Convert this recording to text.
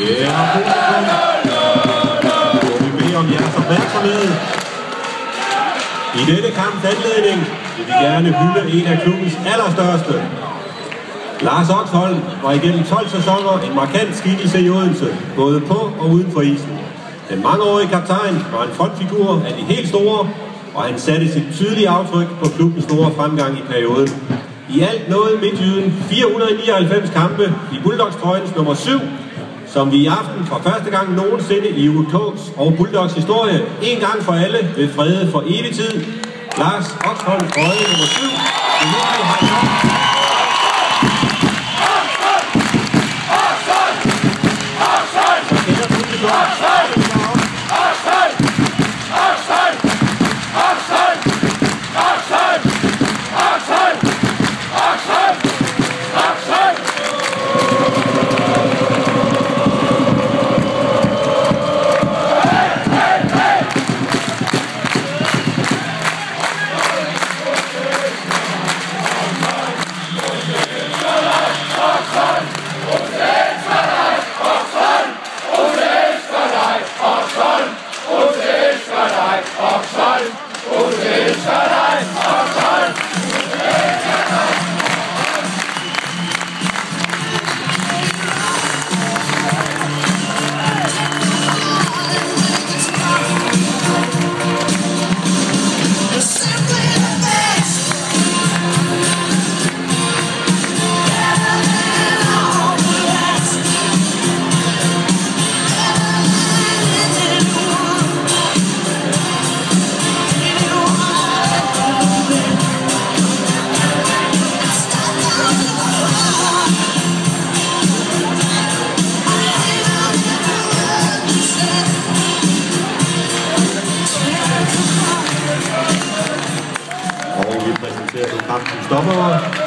Kære publikum, må vi bede om jeres opmærksomhed. I dette kamps anledning vil vi gerne hylde en af klubbens allerstørste. Lars Oxholm var igennem 12 sæsoner en markant skikkelse i Odense, både på og uden for isen. Den mangeårige kaptajn var en frontfigur af de helt store, og han satte sit tydelige aftryk på klubbens store fremgang i perioden. I alt nåede Midtjyden 499 kampe i Bulldogs-trøjens nummer 7, som vi i aften for første gang nogensinde i UK's og Bulldogs historie en gang for alle vil frede for evig tid. Lars Oxholm trøje nummer 7. Og vi præsenterer kampens dommere.